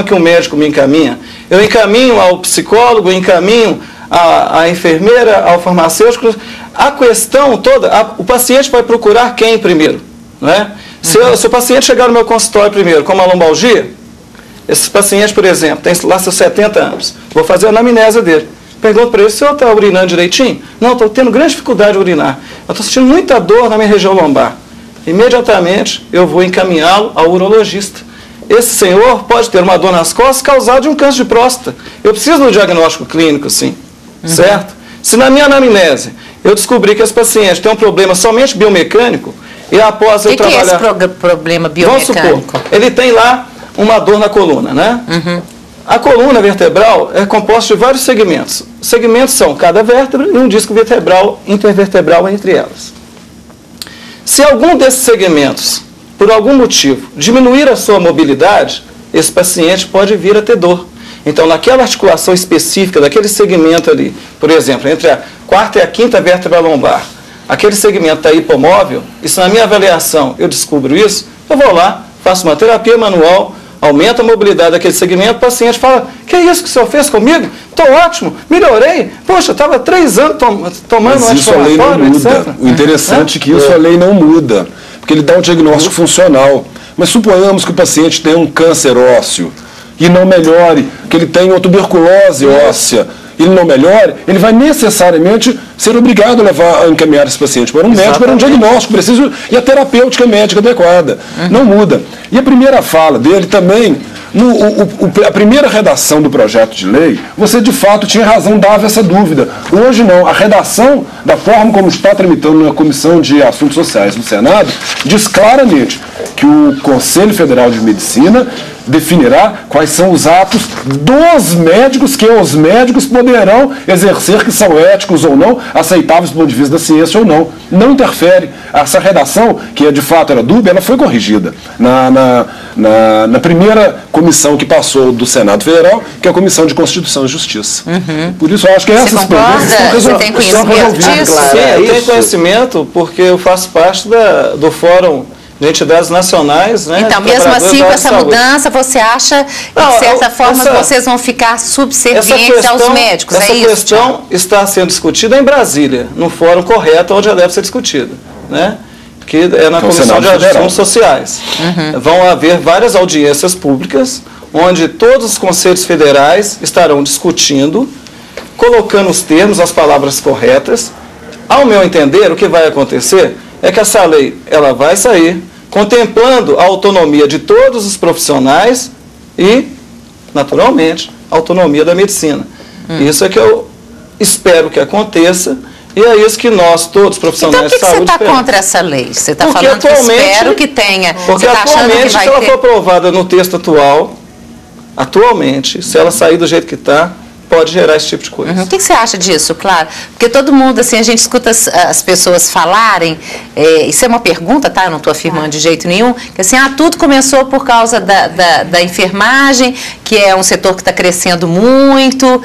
que o médico me encaminha. Eu encaminho ao psicólogo, encaminho à enfermeira, ao farmacêutico. A questão toda, o paciente vai procurar quem primeiro? Não é? Se o paciente chegar no meu consultório primeiro com uma lombalgia, esse paciente, por exemplo, tem lá seus 70 anos, vou fazer a anamnese dele. Pergunto para ele, o senhor está urinando direitinho? Não, estou tendo grande dificuldade de urinar. Eu estou sentindo muita dor na minha região lombar. Imediatamente eu vou encaminhá-lo ao urologista. Esse senhor pode ter uma dor nas costas causada de um câncer de próstata. Eu preciso do diagnóstico clínico, sim. Certo? Se na minha anamnese eu descobrir que esse paciente tem um problema somente biomecânico, e após eu trabalhar... O que é esse problema biomecânico? Vamos supor, ele tem lá uma dor na coluna, né? A coluna vertebral é composta de vários segmentos. Os segmentos são cada vértebra e um disco vertebral intervertebral entre elas. Se algum desses segmentos, por algum motivo, diminuir a sua mobilidade, esse paciente pode vir a ter dor. Então, naquela articulação específica, daquele segmento ali, por exemplo, entre a quarta e a quinta vértebra lombar, aquele segmento está hipomóvel, e se na minha avaliação eu descubro isso, eu vou lá, faço uma terapia manual, aumenta a mobilidade daquele segmento, o paciente fala, que é isso que o senhor fez comigo? Estou ótimo, melhorei. Poxa, eu estava 3 anos tomando um anti-inflamatório, etc. O interessante é que isso a lei não muda, porque ele dá um diagnóstico funcional. Mas suponhamos que o paciente tem um câncer ósseo e não melhore, que ele tem uma tuberculose óssea, ele não melhore, ele vai necessariamente ser obrigado a encaminhar esse paciente para um médico, para um diagnóstico preciso e a terapêutica médica adequada. Não muda. E a primeira fala dele também, a primeira redação do projeto de lei, você de fato tinha razão, dava essa dúvida. Hoje não. A redação, da forma como está tramitando na Comissão de Assuntos Sociais do Senado, diz claramente que o Conselho Federal de Medicina definirá quais são os atos dos médicos que os médicos poderão exercer, que são éticos ou não, aceitáveis do ponto de vista da ciência ou não. Não interfere. Essa redação, que de fato era dúbia, ela foi corrigida na primeira comissão que passou do Senado Federal, que é a Comissão de Constituição e Justiça. Por isso eu acho que essas perguntas estão tem conhecimento disso? Sim, eu tenho conhecimento porque eu faço parte do Fórum de Entidades Nacionais, né? Então, mesmo assim, com essa mudança, você acha que, de certa forma, vocês vão ficar subservientes aos médicos? Essa questão está sendo discutida em Brasília, no fórum correto, onde já deve ser discutida, né? Que é na Comissão de Assuntos Sociais. Vão haver várias audiências públicas, onde todos os conselhos federais estarão discutindo, colocando os termos, as palavras corretas. Ao meu entender, o que vai acontecer é que essa lei ela vai sair contemplando a autonomia de todos os profissionais e, naturalmente, a autonomia da medicina. Isso é que eu espero que aconteça e é isso que nós, todos os profissionais de saúde... Então, por que você está contra essa lei? Você está falando que espero que tenha... Porque atualmente, se ela for aprovada no texto atualmente, se ela sair do jeito que está, pode gerar esse tipo de coisa. O que você acha disso, claro? Porque todo mundo, assim, a gente escuta as pessoas falarem, isso é uma pergunta, tá? Eu não estou afirmando de jeito nenhum, que assim, tudo começou por causa da enfermagem, que é um setor que está crescendo muito,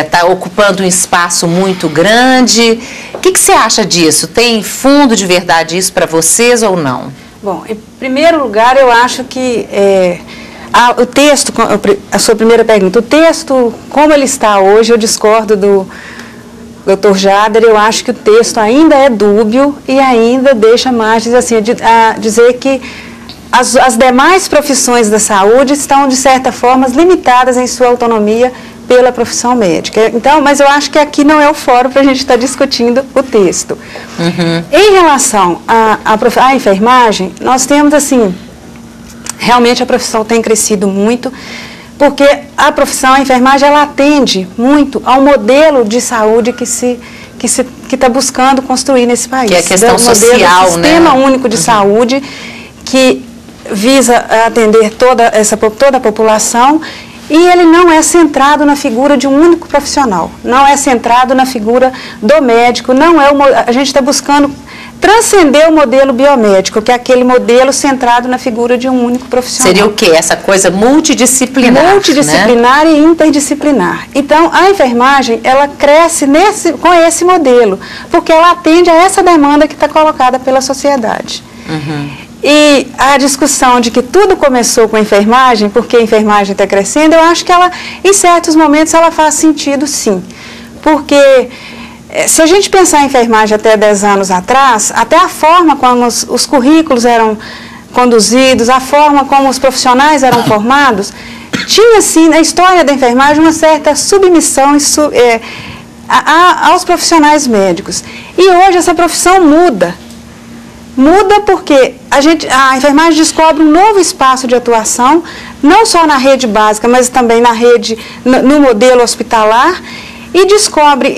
está ocupando um espaço muito grande. O que você acha disso? Tem fundo de verdade isso para vocês ou não? Bom, em primeiro lugar, eu acho que... o texto, a sua primeira pergunta, o texto, como ele está hoje, eu discordo do Dr. Jader, eu acho que o texto ainda é dúbio e ainda deixa margens assim, a dizer que as demais profissões da saúde estão, de certa forma, limitadas em sua autonomia pela profissão médica. Então, mas eu acho que aqui não é o fórum para a gente estar discutindo o texto. Em relação à enfermagem, nós temos assim... Realmente a profissão tem crescido muito, porque a enfermagem, ela atende muito ao modelo de saúde que está buscando construir nesse país. Que é a questão social, né? O Sistema Único de Saúde, que visa atender toda a população, e ele não é centrado na figura de um único profissional, não é centrado na figura do médico, a gente está buscando transcender o modelo biomédico, que é aquele modelo centrado na figura de um único profissional. Seria o quê? Essa coisa multidisciplinar, Multidisciplinar, né? E interdisciplinar. Então, a enfermagem, ela cresce com esse modelo, porque ela atende a essa demanda que está colocada pela sociedade. E a discussão de que tudo começou com a enfermagem, porque a enfermagem está crescendo, eu acho que ela, em certos momentos, ela faz sentido sim. Porque se a gente pensar em enfermagem até 10 anos atrás, até a forma como os currículos eram conduzidos, a forma como os profissionais eram formados, tinha sim na história da enfermagem uma certa submissão aos profissionais médicos. E hoje essa profissão muda. Muda porque a enfermagem descobre um novo espaço de atuação, não só na rede básica, mas também na rede, no modelo hospitalar, e descobre,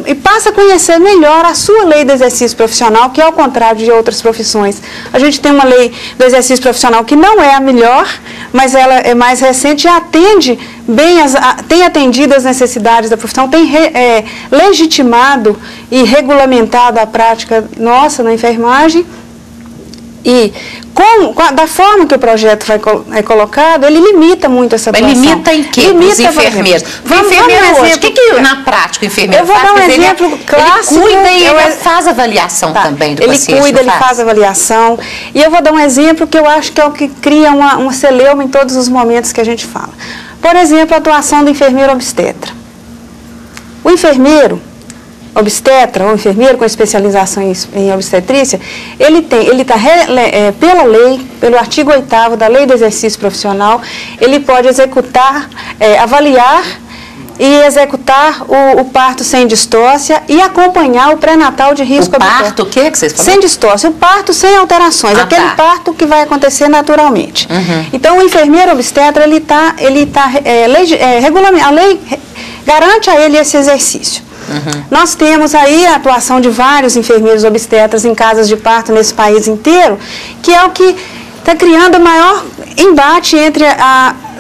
e passa a conhecer melhor a sua lei do exercício profissional, que é ao contrário de outras profissões. A gente tem uma lei do exercício profissional que não é a melhor, mas ela é mais recente e atende bem, tem atendido as necessidades da profissão, tem legitimado e regulamentado a prática nossa na enfermagem. E da forma que o projeto é colocado, ele limita muito essa atuação. Mas limita em quê? Limita os enfermeiros. Vamos dar um exemplo. O que na prática o enfermeiro faz? Eu vou dar um exemplo clássico. Ele cuida e ele faz avaliação também do paciente. Ele cuida, ele faz avaliação. E eu vou dar um exemplo que eu acho que é o que cria uma celeuma em todos os momentos que a gente fala. Por exemplo, a atuação do enfermeiro obstetra. O enfermeiro obstetra, ou enfermeiro com especialização em obstetrícia, ele está, pela lei, pelo artigo 8º da Lei do Exercício Profissional, ele pode executar, avaliar e executar o parto sem distócia e acompanhar o pré-natal de risco habitual. O parto, o que vocês falaram? Sem distócia, o parto sem alterações, aquele parto que vai acontecer naturalmente. Então, o enfermeiro obstetra, a lei garante a ele esse exercício. Nós temos aí a atuação de vários enfermeiros obstetras em casas de parto nesse país inteiro, que é o que está criando o maior embate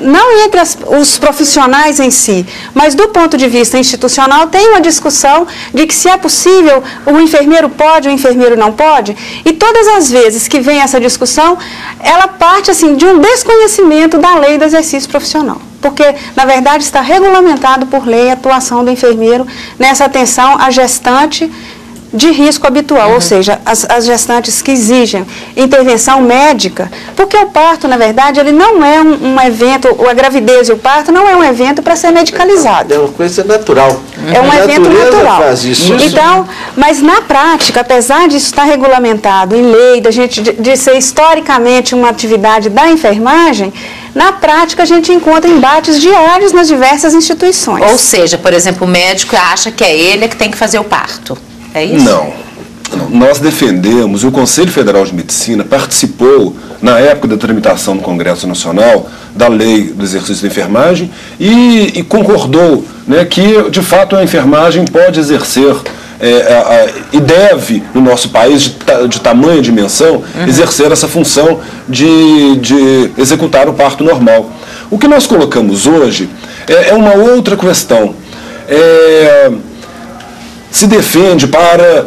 não entre os profissionais em si, mas do ponto de vista institucional tem uma discussão de que se é possível, o enfermeiro pode, o enfermeiro não pode, e todas as vezes que vem essa discussão, ela parte assim, de um desconhecimento da lei do exercício profissional. Porque, na verdade, está regulamentado por lei a atuação do enfermeiro nessa atenção à gestante de risco habitual, ou seja, as gestantes que exigem intervenção médica, porque o parto, na verdade, ele não é um evento, a gravidez e o parto não é um evento para ser medicalizado. É uma coisa natural. É um evento natural. Faz isso. Então, mas na prática, apesar disso estar regulamentado em lei, de ser historicamente uma atividade da enfermagem, na prática a gente encontra embates diários nas diversas instituições. Ou seja, por exemplo, o médico acha que é ele que tem que fazer o parto. É isso? Não. Nós defendemos, e o Conselho Federal de Medicina participou, na época da tramitação no Congresso Nacional, da lei do exercício da enfermagem e concordou, né, que, de fato, a enfermagem pode exercer e deve, no nosso país, de tamanha dimensão, exercer essa função de executar o parto normal. O que nós colocamos hoje é uma outra questão. Se defende para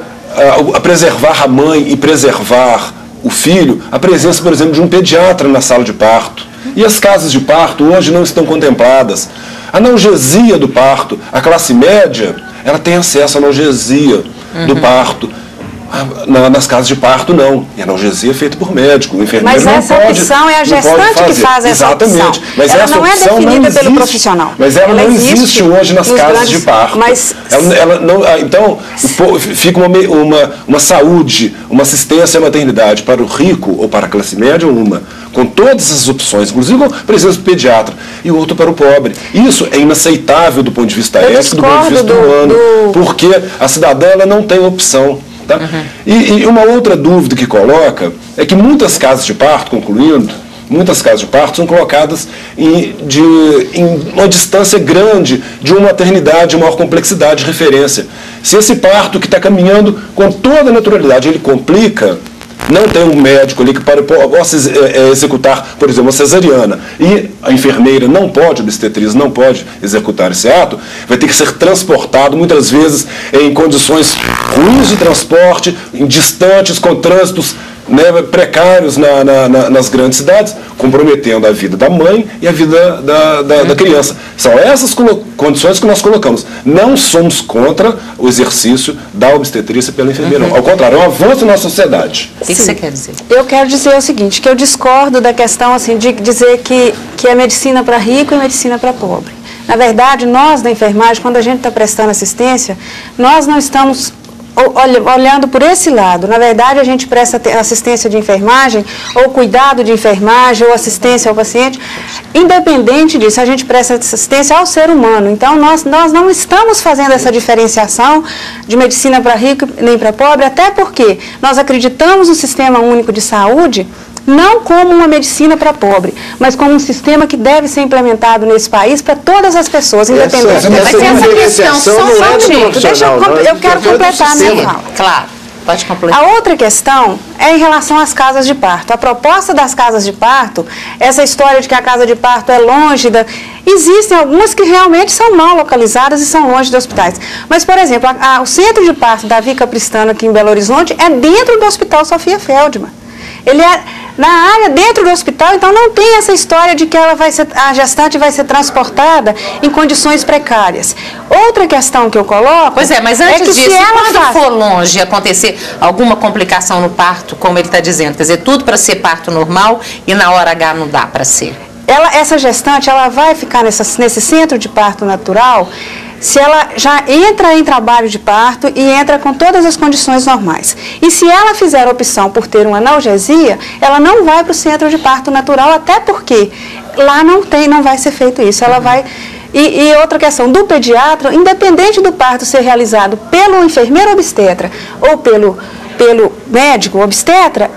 preservar a mãe e preservar o filho a presença, por exemplo, de um pediatra na sala de parto. E as casas de parto hoje não estão contempladas. A analgesia do parto, a classe média, ela tem acesso à analgesia do parto. Nas casas de parto, não. E a analgesia é feita por médico. O enfermeiro mas essa opção é a gestante que faz essa opção. Mas ela essa não é opção definida não pelo profissional. Mas ela não existe hoje nas casas de parto. Mas ela não, então, fica uma saúde, uma assistência à maternidade para o rico ou para a classe média, com todas as opções, inclusive com a presença do pediatra, e outro para o pobre. Isso é inaceitável do ponto de vista ético, do ponto de vista humano, porque a cidadã ela não tem opção. Tá? E uma outra dúvida que coloca é que muitas casas de parto, concluindo, muitas casas de parto são colocadas em uma distância grande de uma maternidade de maior complexidade de referência. Se esse parto que está caminhando com toda a naturalidade, ele complica, não tem um médico ali que possa executar, por exemplo, uma cesariana, e a enfermeira não pode, a obstetriz não pode executar esse ato, vai ter que ser transportado, muitas vezes em condições ruins de transporte, distantes, com trânsitos né, precários nas grandes cidades, comprometendo a vida da mãe e a vida da criança. São essas condições que nós colocamos. Não somos contra o exercício da obstetrícia pela enfermeira. Ao contrário, é um avanço na sociedade. O que você quer dizer? Eu quero dizer o seguinte, que eu discordo da questão assim, de dizer que é medicina para rico e medicina para pobre. Na verdade, nós da enfermagem, quando a gente está prestando assistência, nós não estamos olhando por esse lado. Na verdade, a gente presta assistência de enfermagem, ou cuidado de enfermagem, ou assistência ao paciente. Independente disso, a gente presta assistência ao ser humano. Então, nós não estamos fazendo essa diferenciação de medicina para rico nem para pobre, até porque nós acreditamos no Sistema Único de Saúde não como uma medicina para pobre, mas como um sistema que deve ser implementado nesse país para todas as pessoas, independente. Mas essa questão, só eu quero completar a minha fala. Claro, pode completar. A outra questão é em relação às casas de parto. A proposta das casas de parto, essa história de que a casa de parto é longe Existem algumas que realmente são mal localizadas e são longe de hospitais. Mas, por exemplo, o centro de parto da Vika Pristano aqui em Belo Horizonte é dentro do Hospital Sofia Feldman. Ele é na área dentro do hospital, então não tem essa história de que a gestante vai ser transportada em condições precárias. Outra questão que eu coloco... Pois é, mas antes disso, quando for longe acontecer alguma complicação no parto, como ele está dizendo, quer dizer, tudo para ser parto normal e na hora H não dá para ser. Essa gestante, ela vai ficar nesse centro de parto natural se ela já entra em trabalho de parto e entra com todas as condições normais. E se ela fizer a opção por ter uma analgesia, ela não vai para o centro de parto natural, até porque lá não vai ser feito isso. Ela vai... E outra questão, do pediatra, independente do parto ser realizado pelo enfermeiro obstetra ou pelo médico obstetra,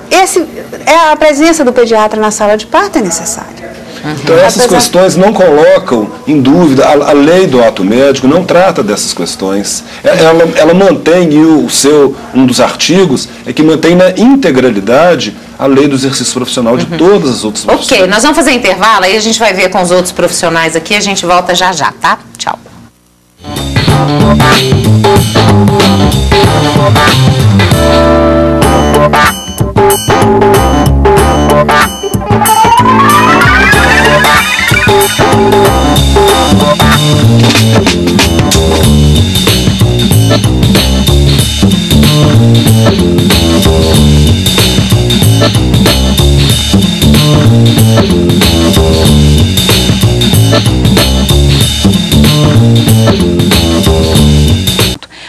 a presença do pediatra na sala de parto é necessária. Então essas questões não colocam em dúvida, a lei do ato médico não trata dessas questões. Ela mantém, um dos artigos é que mantém na integralidade a lei do exercício profissional de todas as outras profissões. Ok, nós vamos fazer intervalo, aí a gente vai ver com os outros profissionais aqui, a gente volta já, tá? Tchau.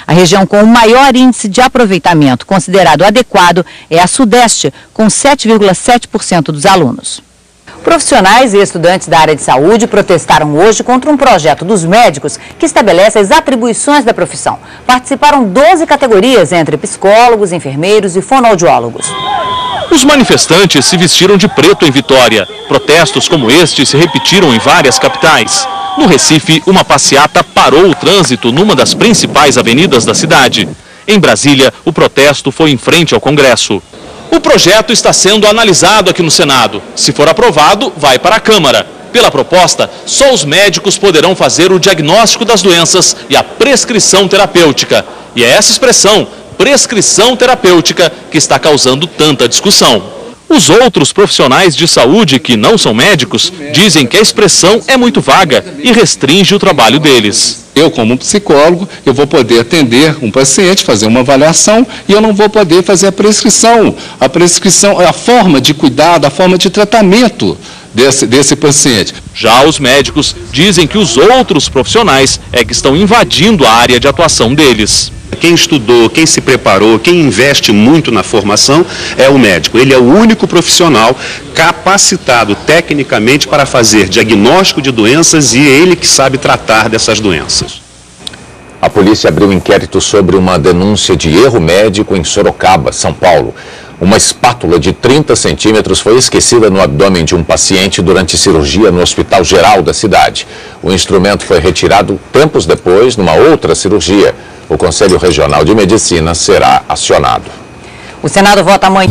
A região com o maior índice de aproveitamento considerado adequado é a Sudeste, com 7,7% dos alunos. Profissionais e estudantes da área de saúde protestaram hoje contra um projeto dos médicos que estabelece as atribuições da profissão. Participaram 12 categorias entre psicólogos, enfermeiros e fonoaudiólogos. Os manifestantes se vestiram de preto em Vitória. Protestos como este se repetiram em várias capitais. No Recife, uma passeata parou o trânsito numa das principais avenidas da cidade. Em Brasília, o protesto foi em frente ao Congresso. O projeto está sendo analisado aqui no Senado. Se for aprovado, vai para a Câmara. Pela proposta, só os médicos poderão fazer o diagnóstico das doenças e a prescrição terapêutica. E é essa expressão, prescrição terapêutica, que está causando tanta discussão. Os outros profissionais de saúde que não são médicos dizem que a expressão é muito vaga e restringe o trabalho deles. Eu, como psicólogo, eu vou poder atender um paciente, fazer uma avaliação e eu não vou poder fazer a prescrição. A prescrição é a forma de cuidado, a forma de tratamento desse paciente. Já os médicos dizem que os outros profissionais é que estão invadindo a área de atuação deles. Quem estudou, quem se preparou, quem investe muito na formação é o médico. Ele é o único profissional capacitado tecnicamente para fazer diagnóstico de doenças e ele que sabe tratar dessas doenças. A polícia abriu um inquérito sobre uma denúncia de erro médico em Sorocaba, São Paulo. Uma espátula de 30 centímetros foi esquecida no abdômen de um paciente durante cirurgia no Hospital Geral da cidade. O instrumento foi retirado tempos depois, numa outra cirurgia. O Conselho Regional de Medicina será acionado. O Senado vota amanhã.